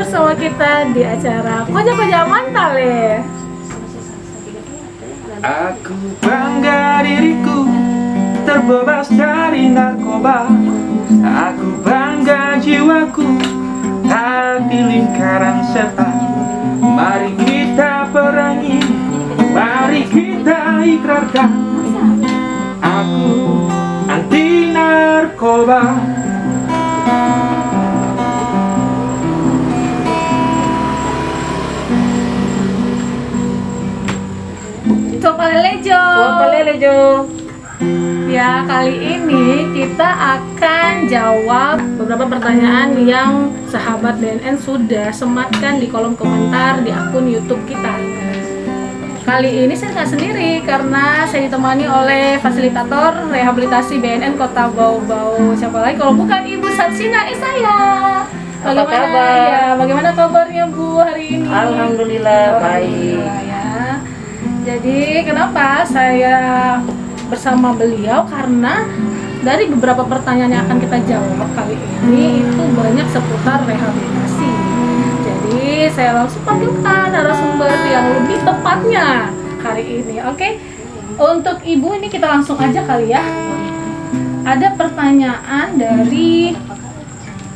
bersama kita di acara Koja Mantale. Aku bangga diriku terbebas dari narkoba. Aku bangga jiwaku tak di lingkaran setan. Mari kita perangi, mari kita ikrarkan. Aku anti narkoba. Topalelejo. Ya, kali ini kita akan jawab beberapa pertanyaan yang sahabat BNN sudah sematkan di kolom komentar di akun YouTube kita. Kali ini saya nggak sendiri karena saya ditemani oleh fasilitator rehabilitasi BNN Kota Bau-Bau. Siapa lagi kalau bukan Ibu Satsina saya. Apa kabar? Bagaimana kabarnya Bu hari ini? Alhamdulillah baik. Ya. Jadi kenapa saya bersama beliau, karena dari beberapa pertanyaan yang akan kita jawab kali ini itu banyak seputar rehabilitasi. Jadi saya langsung panggilkan narasumber yang lebih tepatnya hari ini. Oke, untuk Ibu ini kita langsung aja kali ya. Ada pertanyaan dari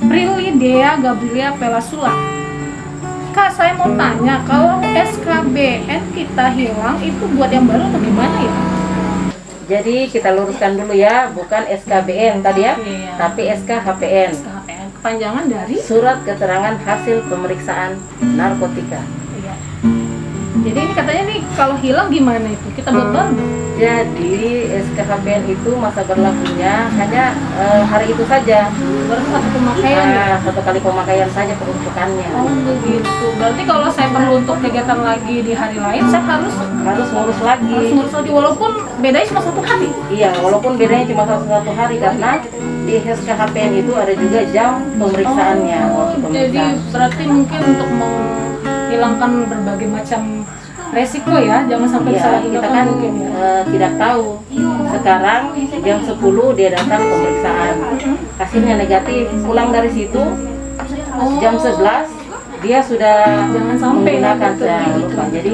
Prilly Dea Gabriela Pelasula. Kak, saya mau tanya, kalau SKBN kita hilang itu buat yang baru atau gimana ya? Jadi kita luruskan dulu ya, bukan SKBN tadi ya, Iya. tapi SKHPN. SKBN kepanjangan dari? Surat Keterangan Hasil Pemeriksaan Narkotika. Iya. Jadi ini katanya nih kalau hilang gimana itu? Kita buat baru? Jadi SKHPN itu masa berlakunya hanya hari itu saja. Baru satu pemakaian ya? Satu kali pemakaian saja peruntukannya. Oh begitu. Berarti kalau saya perlu untuk kegiatan lagi di hari lain, saya harus Harus ngurus lagi. ngurus lagi walaupun bedanya cuma satu hari. Iya, walaupun bedanya cuma satu hari karena di SKHPN itu ada juga jam pemeriksaannya. waktu Jadi pemeriksaan. berarti mungkin untuk menghilangkan berbagai macam resiko ya, jangan sampai Iya, salah kita gunakan kan mungkin ya. tidak tahu. Sekarang jam 10 dia datang pemeriksaan, hasilnya negatif. Pulang dari situ jam 11 dia sudah Jangan sampai menggunakan gitu. lupa. Jadi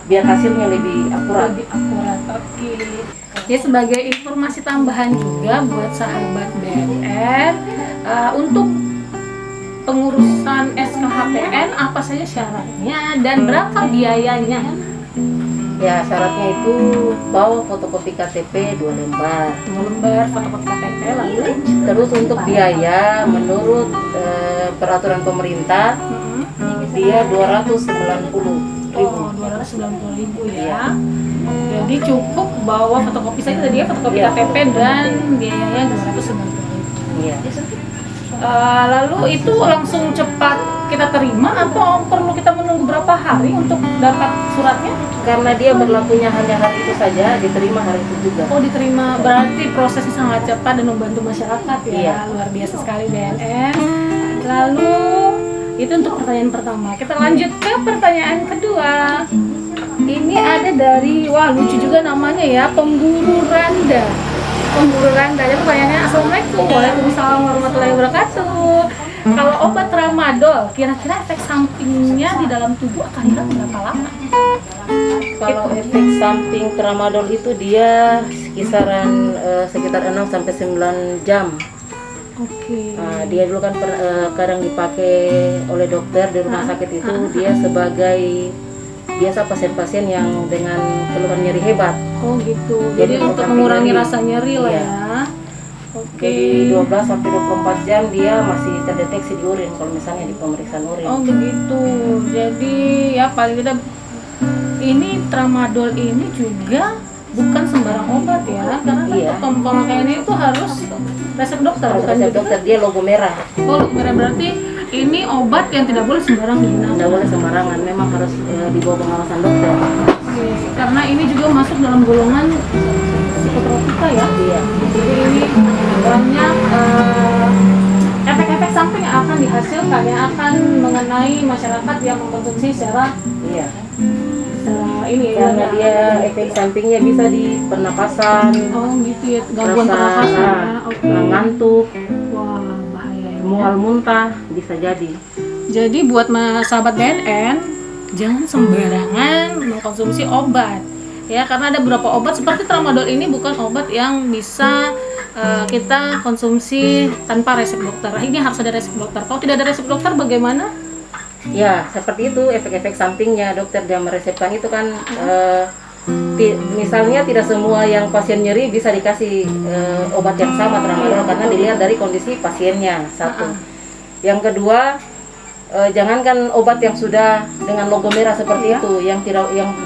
biar hasilnya lebih akurat. Lebih akurat. Oke. Ya, sebagai informasi tambahan juga buat sahabat BNN, untuk pengurusan SKHPN apa saja syaratnya dan berapa biayanya? Ya, syaratnya itu bawa fotokopi KTP 2 lembar. 2 lembar fotokopi KTP, lalu Terus untuk biaya menurut peraturan pemerintah dia 290.000. oh 290.000 ya. Jadi cukup bawa fotokopi saja tadi ya, fotokopi Iya. KTP dan biayanya 290.000. Iya. Lalu itu langsung cepat kita terima atau perlu kita menunggu berapa hari untuk dapat suratnya? Karena dia berlakunya hanya hari itu saja, diterima hari itu juga. Oh diterima, berarti prosesnya sangat cepat dan membantu masyarakat ya. Iya. Luar biasa sekali BNN. Lalu itu untuk pertanyaan pertama. Kita lanjut ke pertanyaan kedua. Ini ada dari, wah lucu juga namanya ya, Pemburu Randa. Pemburu Randa. Jadi pertanyaannya, Assalamualaikum. Waalaikumsalam warahmatullahi wabarakatuh. Kalau obat tramadol, kira-kira efek sampingnya di dalam tubuh akan hilang berapa lama? Kalau efek samping tramadol itu dia kisaran sekitar 6 sampai 9 jam. Oke. Dia dulu kan kadang dipakai oleh dokter di rumah sakit itu dia sebagai biasa pasien-pasien yang dengan keluhan nyeri hebat. Oh gitu. Jadi Jadi untuk bukan mengurangi nyeri. rasa nyeri lah Iya. ya. Oke. Jadi 12 sampai 24 jam dia masih terdeteksi di urin kalau misalnya di pemeriksaan urin. Oh begitu. Jadi ya paling tidak ini tramadol ini juga bukan sembarang obat ya, karena kan Iya. untuk pemakaiannya itu harus resep dokter, Harus bukan resep gitu? dokter, dia logo merah. Oh berarti ini obat yang tidak boleh sembarang digunakan. Tidak boleh sembarangan, memang harus di bawah pengawasan dokter. Oke. Karena ini juga masuk dalam golongan psikotropika ya. Iya. Jadi ini banyak efek-efek samping yang akan dihasilkan yang akan mengenai masyarakat yang mengkonsumsi secara Iya. ini Karena ya. dia efek sampingnya bisa di pernapasan, Oh gitu ya, gangguan pernapasan ya. Oke. ngantuk, Wah bahaya ya. mual muntah bisa jadi. Jadi buat sahabat BNN, jangan sembarangan mengkonsumsi obat. Ya, karena ada beberapa obat seperti tramadol ini bukan obat yang bisa kita konsumsi tanpa resep dokter. Ini harus ada resep dokter. Kalau tidak ada resep dokter bagaimana? Ya, seperti itu efek-efek sampingnya dokter dia meresepkan itu kan misalnya tidak semua yang pasien nyeri bisa dikasih obat yang sama tramadol karena dilihat dari kondisi pasiennya satu. Yang kedua, jangankan obat yang sudah dengan logo merah seperti itu, yang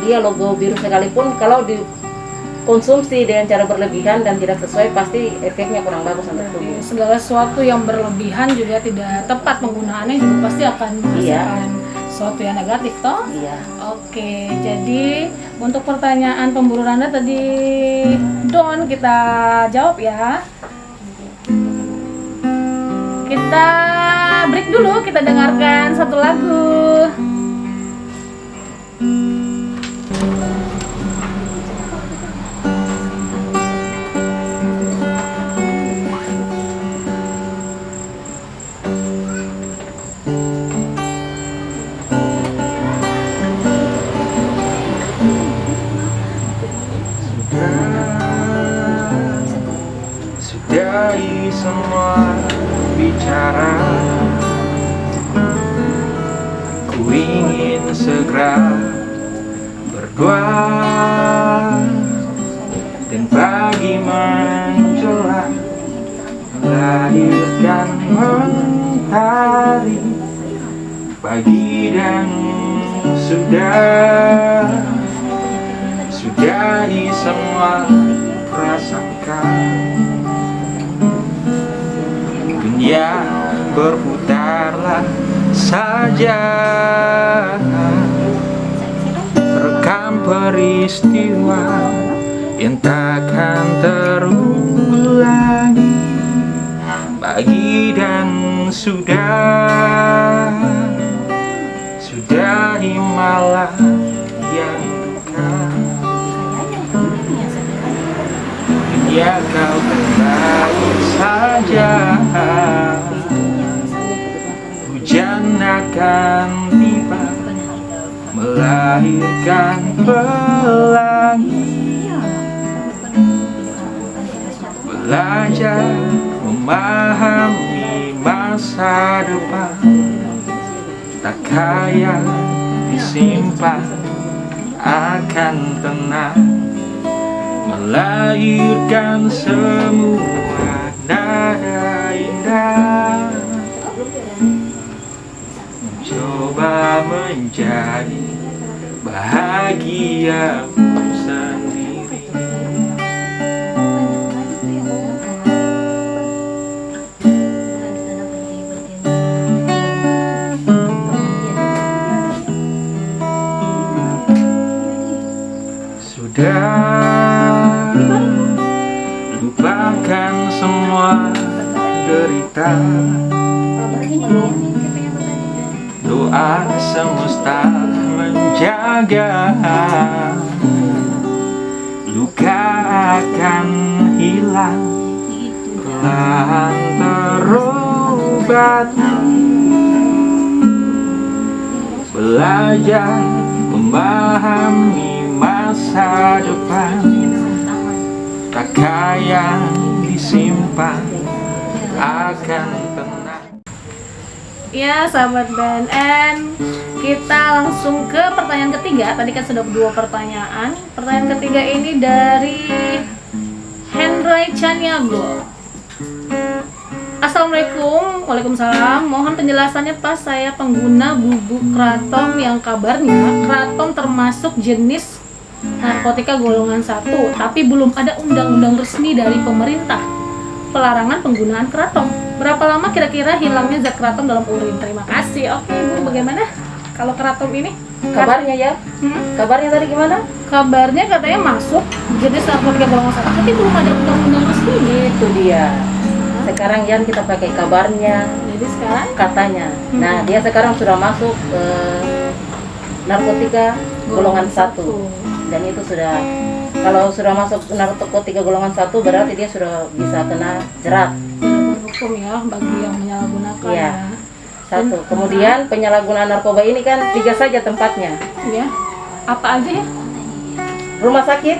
dia logo biru sekalipun kalau dikonsumsi dengan cara berlebihan dan tidak sesuai pasti efeknya kurang bagus untuk tubuh. Segala sesuatu yang berlebihan juga tidak tepat penggunaannya juga pasti akan menghasilkan sesuatu yang negatif toh. Iya. Oke, jadi untuk pertanyaan pemburu Anda tadi Don kita jawab ya. Kita break dulu, kita dengarkan satu lagu. Sudahi semua bicara, ku ingin segera berdua dan pagi menjelang melahirkan mentari pagi dan sudahi semua prasangka. Dunia berputarlah saja, rekam peristiwa yang takkan terulangi. Pagi dan sudahi malam yang duka. Dunia kau kembali saja, hujan akan tiba melahirkan pelangi. Belajar memahami masa depan, tak kaya disimpan akan tenang, melahirkan semua nada indah, mencoba menjadi bahagia sendiri. Sudah lupakan semua derita, doa semesta menjaga, luka akan hilang perlahan terobati. Belajar memahami masa depan, tak kaya disimpan akan tenang. Ya sahabat BNN, kita langsung ke pertanyaan ketiga. Tadi kan sudah 2 pertanyaan. Pertanyaan ketiga ini dari Hendray Chaniago. Assalamualaikum. Waalaikumsalam. Mohon penjelasannya pas saya pengguna bubuk kratom yang kabarnya kratom termasuk jenis narkotika golongan 1, tapi belum ada undang-undang resmi dari pemerintah pelarangan penggunaan kratom. Berapa lama kira-kira hilangnya zat kratom dalam urin? Terima kasih. Oke, Bu, bagaimana kalau kratom ini? Kabarnya ya? Kabarnya tadi gimana? Kabarnya katanya masuk jenis narkotika golongan 1, tapi belum ada undang-undang resmi. Itu dia. Sekarang Yan kita pakai kabarnya. Jadi sekarang Katanya. Nah, dia sekarang sudah masuk narkotika golongan 1. Dan itu sudah, kalau sudah masuk narkotika golongan 1 berarti dia sudah bisa kena jerat. hukum ya bagi yang menyalahgunakan. Iya. Satu. Kemudian penyalahgunaan narkoba ini kan 3 saja tempatnya. Ya. Apa aja ya? Rumah sakit.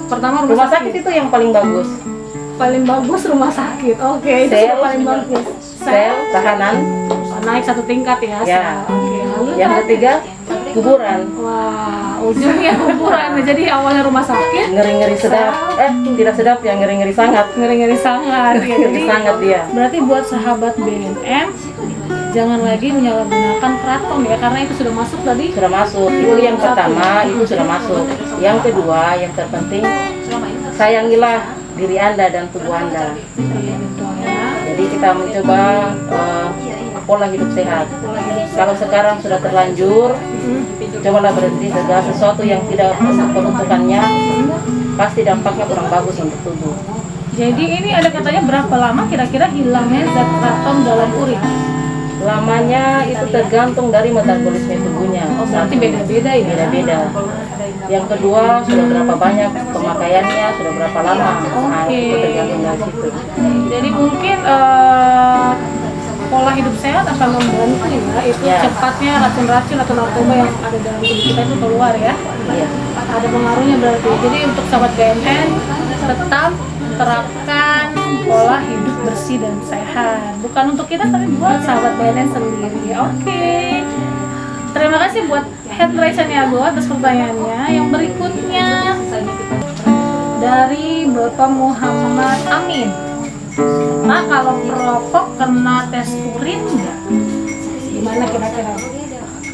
Pertama Rumah sakit itu yang paling bagus. paling bagus rumah sakit. Oke, itu Sel. sudah paling bagus. Sel tahanan. Naik 1 tingkat ya. Ya. Oke, lalu Yang ketiga kuburan. wah, ujungnya kuburan. Jadi awalnya rumah sakit, Ngeri-ngeri sedap. Tidak sedap ya, ngeri-ngeri sangat. ngeri-ngeri sangat. Ya, Ngeri jadi sangat dia. berarti buat sahabat BNM jangan lagi menyalahgunakan keraton ya, karena itu sudah masuk tadi. Sudah masuk. Itu yang pertama, itu sudah masuk. Yang kedua, yang terpenting, sayangilah diri Anda dan tubuh Anda. Iya, betul ya. Jadi kita mencoba pola hidup sehat. Kalau sekarang sudah terlanjur, cobalah berhenti segala sesuatu yang tidak peruntukannya, pasti dampaknya kurang bagus untuk tubuh. Jadi ini ada katanya berapa lama kira-kira hilangnya zat keraton dalam urin? Lamanya itu tergantung dari metabolisme tubuhnya. Oh, berarti beda-beda ya? Beda-beda. Yang kedua, sudah berapa banyak pemakaiannya, sudah berapa lama. Nah, itu tergantung dari situ. Jadi mungkin pola hidup sehat akan membantu ya, itu Ya. cepatnya racun-racun atau narkoba yang ada dalam tubuh kita itu keluar ya. Iya. Ada pengaruhnya berarti. Jadi untuk sahabat BNN tetap terapkan pola hidup bersih dan sehat. Bukan untuk kita tapi buat sahabat BNN sendiri. Oke. Terima kasih buat hand raise-nya Bu atas pertanyaannya. Yang berikutnya dari Bapak Muhammad Amin. Nah, kalau perokok kena tes urin enggak? Gimana kira-kira?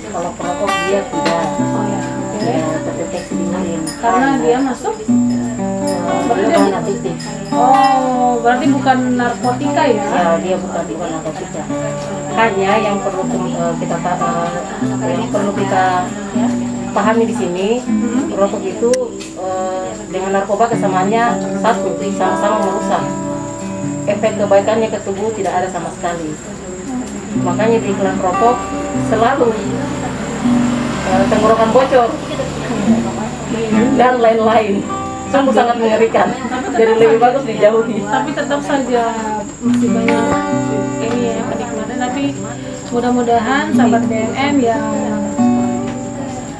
Kalau perokok dia tidak Oh ya, oke. terdeteksi di urin. Karena dia masuk. Dia bahan aktif. Oh, berarti bukan narkotika ya? Ya, dia bukan narkotika. Hanya yang perlu kita pahami di sini, rokok itu dengan narkoba kesamaannya satu, sama-sama merusak. Efek kebaikannya ke tubuh tidak ada sama sekali. Makanya di iklan rokok selalu tenggorokan bocor dan lain-lain. Sungguh sangat mengerikan. Jadi lebih bagus dijauhi. Tapi tetap saja masih banyak ini ya penikmatnya. Tapi mudah-mudahan sahabat BNN yang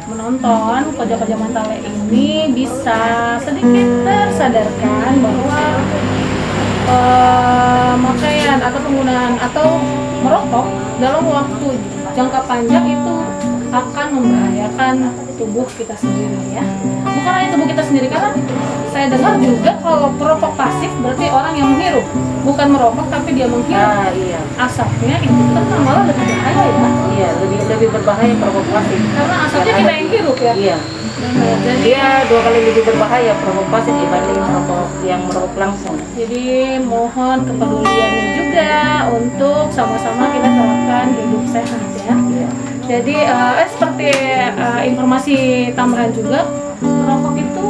menonton Koja-Koja Mantale ini bisa sedikit tersadarkan bahwa pemakaian atau penggunaan atau merokok dalam waktu jangka panjang itu akan membahayakan tubuh kita sendiri ya. Bukan hanya tubuh kita sendiri, karena saya dengar juga kalau perokok pasif berarti orang yang menghirup, bukan merokok tapi dia menghirup. Iya. Asapnya itu kan malah lebih bahaya ya, Iya, lebih berbahaya perokok pasif. karena asapnya kita yang hirup ya. Iya. Jadi Dia 2 kali lebih berbahaya perokok pasif dibanding perokok yang merokok langsung. Jadi mohon kepeduliannya juga untuk sama-sama kita terapkan hidup sehat ya. Jadi seperti informasi tambahan juga, merokok itu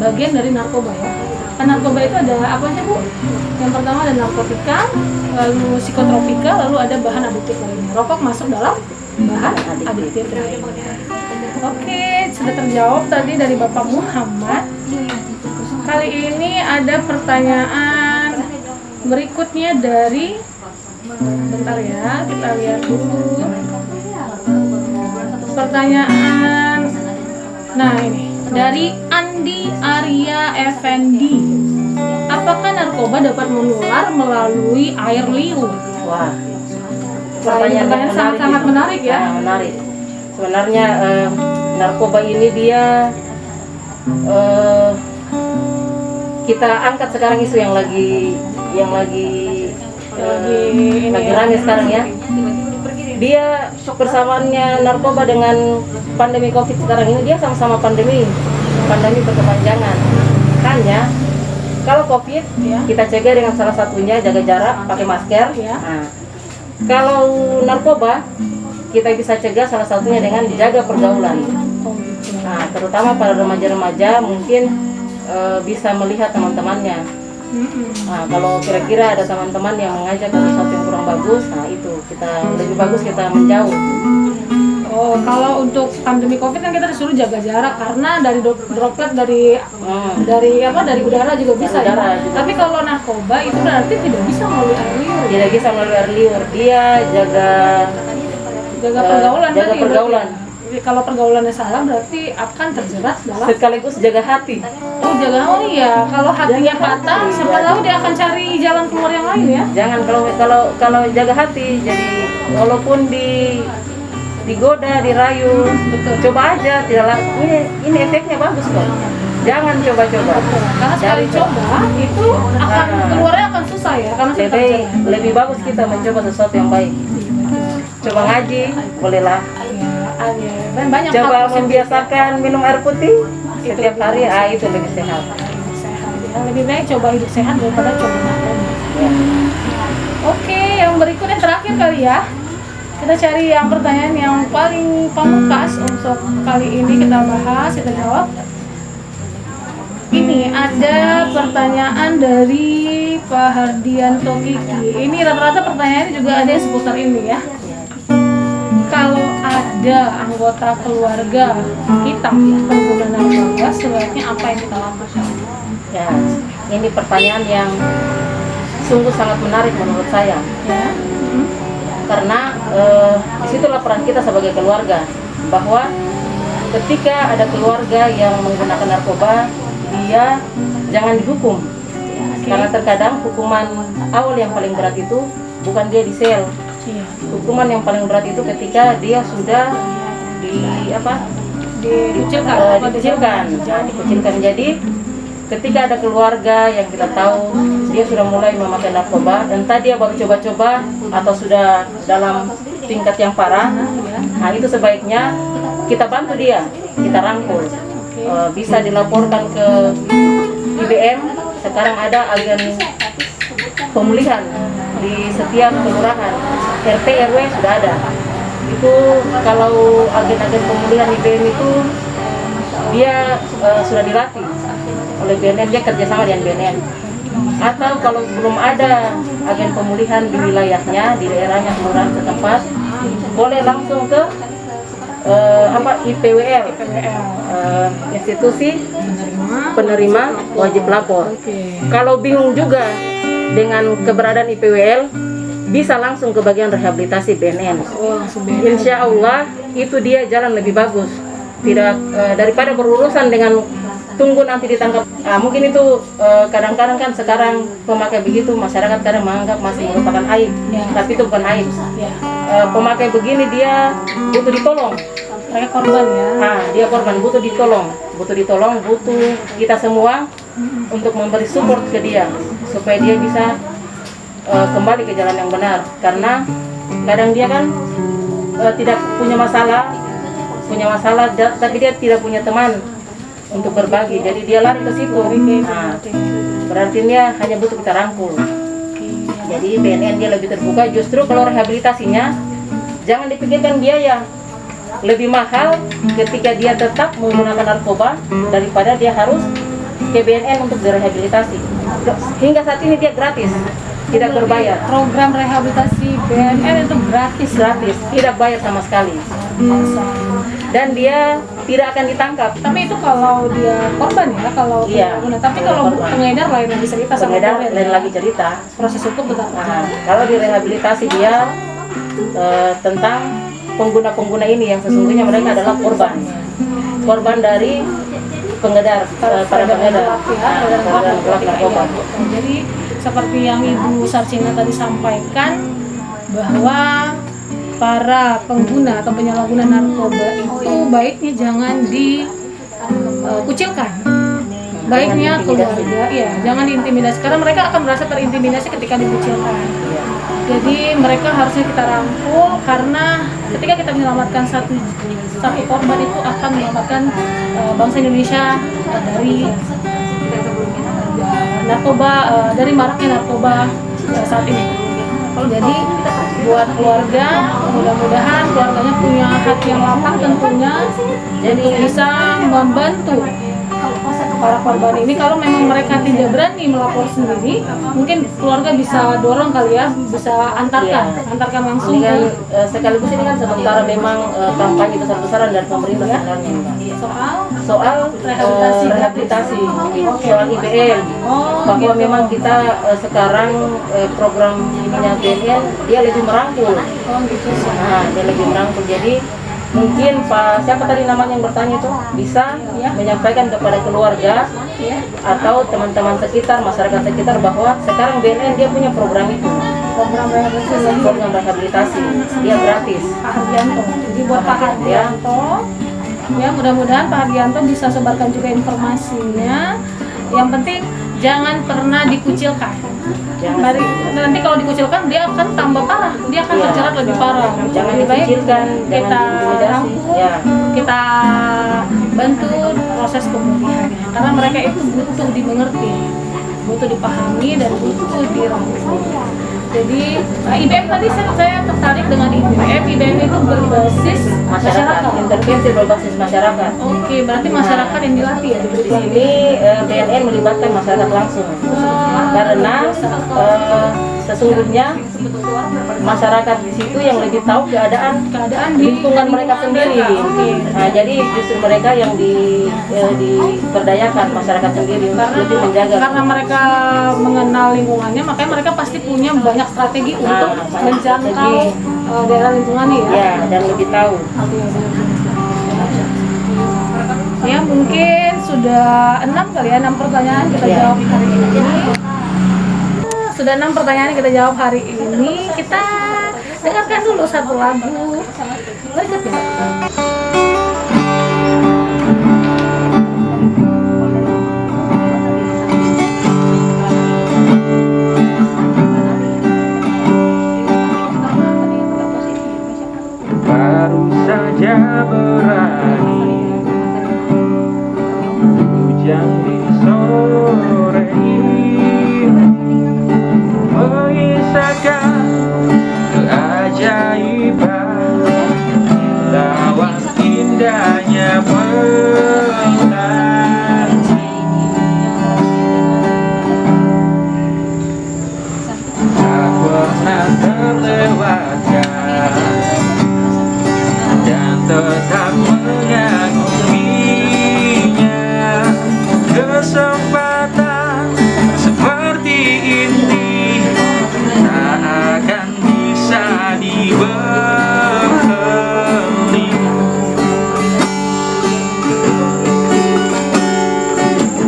bagian dari narkoba ya. Kan narkoba itu ada apa aja Bu? Yang pertama ada narkotika, lalu psikotropika, lalu ada bahan adiktif lainnya. Rokok masuk dalam bahan adiktif lainnya. Oke, sudah terjawab tadi dari Bapak Muhammad. Kali ini ada pertanyaan berikutnya dari, bentar ya, kita lihat dulu. Pertanyaan, nah ini dari Andi Arya Effendi. Apakah narkoba dapat menular melalui air liur? Wah. Pertanyaan sangat-sangat menarik ya. Nah, menarik. Sebenarnya narkoba ini dia kita angkat sekarang isu yang lagi rame sekarang ya. Dia persamaannya narkoba dengan pandemi COVID sekarang ini, dia sama-sama pandemi berkepanjangan. Hanya kalau COVID kita cegah dengan salah satunya jaga jarak, pakai masker. Nah, kalau narkoba kita bisa cegah salah satunya dengan jaga pergaulan. Nah, terutama pada remaja-remaja mungkin bisa melihat teman-temannya. Nah, kalau kira-kira ada teman-teman yang mengajak ke sesuatu yang kurang bagus, nah itu lebih bagus kita menjauh. Oh, kalau untuk pandemi COVID kan kita disuruh jaga jarak karena dari droplet dari udara juga bisa Dari udara ya. juga Tapi kalau narkoba itu berarti tidak bisa melalui air liur tidak bisa melalui air liur. Dia jaga pergaulan. jaga tadi pergaulan. berarti. Jadi kalau pergaulannya salah berarti akan terjerat dalam Sekaligus jaga hati. oh iya, kalau hatinya patah, siapa tahu dia akan cari jalan keluar yang lain ya. Jangan kalau jaga hati, jadi walaupun digoda, dirayu, Betul. coba aja, ini efeknya bagus kok. Jangan coba-coba. Karena sekali coba itu akan keluarnya akan susah ya, karena sudah terjerat. Lebih bagus kita mencoba sesuatu yang baik. Coba ngaji, bolehlah. Iya. Dan banyak Coba hal positif. membiasakan minum air putih setiap hari, itu lebih sehat. Sehat. Ya, lebih baik coba hidup sehat daripada coba makan. Oke, yang berikut yang terakhir kali ya. Kita cari yang pertanyaan yang paling pamungkas untuk kali ini kita bahas, kita jawab. Ini ada pertanyaan dari Pak Hardianto Kiki. Ini rata-rata pertanyaannya juga ada yang seputar ini ya. Kalau ada anggota keluarga kita pengguna narkoba, sebaiknya apa yang kita lakukan? Ya, ini pertanyaan yang sungguh sangat menarik menurut saya. Ya. Karena disitulah peran kita sebagai keluarga, bahwa ketika ada keluarga yang menggunakan narkoba, dia jangan dihukum. Karena terkadang hukuman awal yang paling berat itu bukan dia di sel. Iya. Hukuman yang paling berat itu ketika dia sudah dikucilkan. Jadi ketika ada keluarga yang kita tahu dia sudah mulai memakai narkoba, entah dia baru coba-coba atau sudah dalam tingkat yang parah, nah itu sebaiknya kita bantu dia, kita rangkul. Bisa dilaporkan ke IBM. Sekarang ada agen pemulihan di setiap kelurahan, RT RW sudah ada. Itu kalau agen-agen pemulihan IBM itu dia sudah dilatih oleh BNN, dia kerjasama dengan BNN. Atau kalau belum ada agen pemulihan di wilayahnya, di daerahnya, kelurahan setempat, boleh langsung ke IPWL, institusi penerima wajib lapor. Kalau bingung juga dengan keberadaan IPWL, bisa langsung ke bagian rehabilitasi BNN. Insya Allah itu dia jalan lebih bagus, tidak daripada berurusan dengan tunggu nanti ditangkap. Mungkin itu kadang-kadang kan sekarang pemakai begitu, masyarakat kadang menganggap masih merupakan aib, tapi itu bukan aib. Pemakai begini dia butuh ditolong. Kayak korban ya. Dia korban, butuh ditolong, butuh kita semua untuk memberi support ke dia supaya dia bisa kembali ke jalan yang benar. Karena kadang dia kan tidak punya masalah, tapi dia tidak punya teman untuk berbagi, jadi dia lari ke situ. Berarti dia hanya butuh kita rangkul. Jadi BNN dia lebih terbuka. Justru kalau rehabilitasinya jangan dipikirkan biaya lebih mahal ketika dia tetap menggunakan narkoba daripada dia harus ke BNN untuk direhabilitasi. Hingga saat ini dia gratis, tidak berbayar. Program rehabilitasi BNN itu gratis, tidak bayar sama sekali. Dan dia tidak akan ditangkap. Tapi itu kalau dia korban ya, kalau tapi kalau pengedar lain lagi cerita, pengedar lain lagi cerita. Proses hukum tetap. Kalau di rehabilitasi dia tentang pengguna-pengguna ini yang sesungguhnya mereka adalah korban dari pengedar, para pengedar narkoba. Jadi seperti yang Ibu Sarcina tadi sampaikan, bahwa para pengguna atau penyalahguna narkoba itu baiknya jangan dikucilkan. Baiknya keluarga, jangan diintimidasi, karena mereka akan merasa terintimidasi ketika dikucilkan. Jadi mereka harusnya kita rangkul, karena ketika kita menyelamatkan satu korban itu akan menyelamatkan bangsa Indonesia dari narkoba, dari maraknya narkoba saat ini. Jadi buat keluarga, mudah-mudahan keluarganya punya hati yang lapang tentunya, jadi bisa membantu para korban ini kalau memang mereka tidak berani melapor sendiri, mungkin keluarga bisa dorong kali ya, bisa antarkan langsung Ini kan ke sekaligus ini kan sementara memang kampanye besar-besaran dari pemerintah sebenarnya Mbak. Soal rehabilitasi, soal IBM, bahwa memang kita sekarang program ininya BNN dia lebih merangkul. Nah, dia lebih merangkul. Jadi mungkin Pak siapa tadi namanya yang bertanya itu bisa menyampaikan kepada keluarga atau teman-teman sekitar, masyarakat sekitar bahwa sekarang BNN dia punya program itu. Program rehabilitasi dia gratis. Pak Hardianto. Jadi buat Pak Hardianto, ya mudah-mudahan Pak Hardianto bisa sebarkan juga informasinya. Yang penting jangan pernah dikucilkan. Nanti kalau dikucilkan dia akan tambah parah, dia akan terjerat lebih parah. Jangan Lebih baik dikucilkan, kita jangan diintimidasi. rangkul, Ya. kita bantu proses pemulihannya. Karena mereka itu butuh dimengerti, butuh dipahami dan butuh dirangkul. Jadi IBM tadi saya tertarik dengan IBM. IBM itu berbasis masyarakat. Intervensi berbasis masyarakat. Oke, berarti masyarakat yang dilatih ya Di sini BNN melibatkan masyarakat langsung karena sesungguhnya masyarakat di situ yang lebih tahu keadaan di lingkungan mereka sendiri. Nah, jadi justru mereka yang diberdayakan masyarakat sendiri untuk lebih menjaga. Karena mereka mengenal lingkungannya, makanya mereka pasti punya banyak strategi untuk menjangkau daerah lingkungannya ya. Ya, dan lebih tahu. Ya mungkin sudah 6 kali ya, 6 pertanyaan kita jawab hari ini. Sudah 6 pertanyaan yang kita jawab hari ini. Kita dengarkan dulu satu lagu. Berikut ya. Baru saja berani hujan di sore ini mengisahkan keajaiban lawan indahnya bulan. Tak pernah terlewatkan dan tetap mengaguminya. Kesempatan seperti ini tak akan bisa dibeli.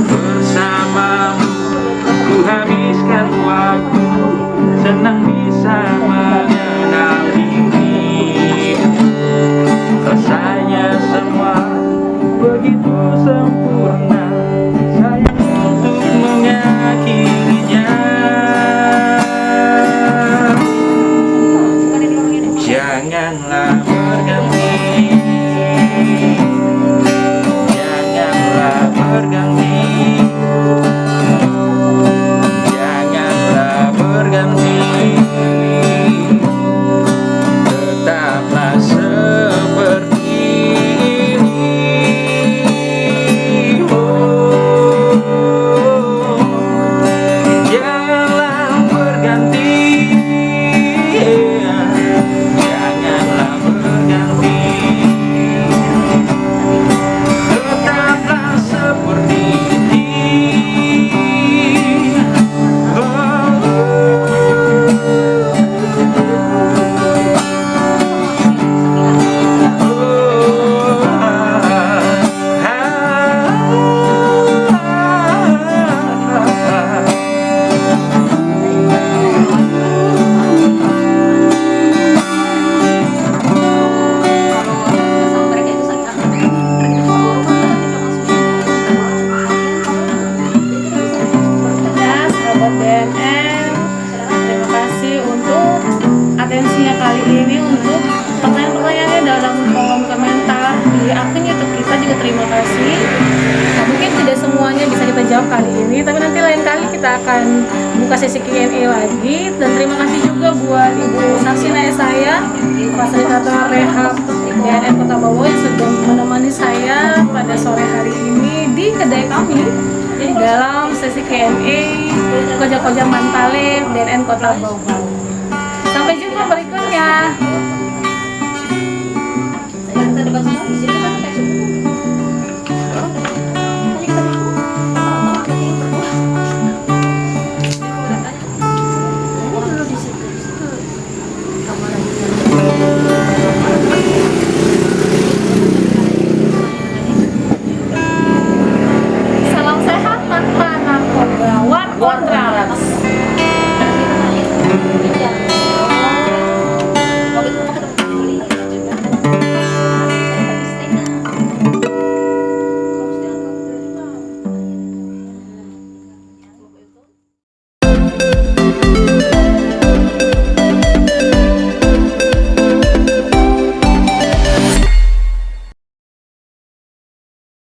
Bersamamu ku habiskan waktu, senang bisa mengenal dirimu. Rasanya semua begitu sempurna, sayang untuk mengakhirinya. Janganlah berganti, janganlah berganti, janganlah berganti. Tetaplah seperti ini. Janganlah berganti, janganlah berganti. Tetaplah seperti ini. Ya, sahabat BNN, terima kasih untuk atensinya kali ini, untuk pertanyaan-pertanyaannya dalam kolom komentar di akun YouTube kita juga terima kasih. Nah, mungkin tidak semuanya bisa kita jawab kali ini, tapi nanti lain kali kita akan buka sesi Q&A lagi. Dan terima kasih juga buat Ibu Saksina saya, fasilitator rehab BNN Kota Bawah yang sudah menemani saya pada sore hari ini di kedai kami dalam sesi Q&A Koja-Koja Mantalip DNN Kota Bogor. Sampai jumpa berikutnya. Kita debat semua di sini kan kayak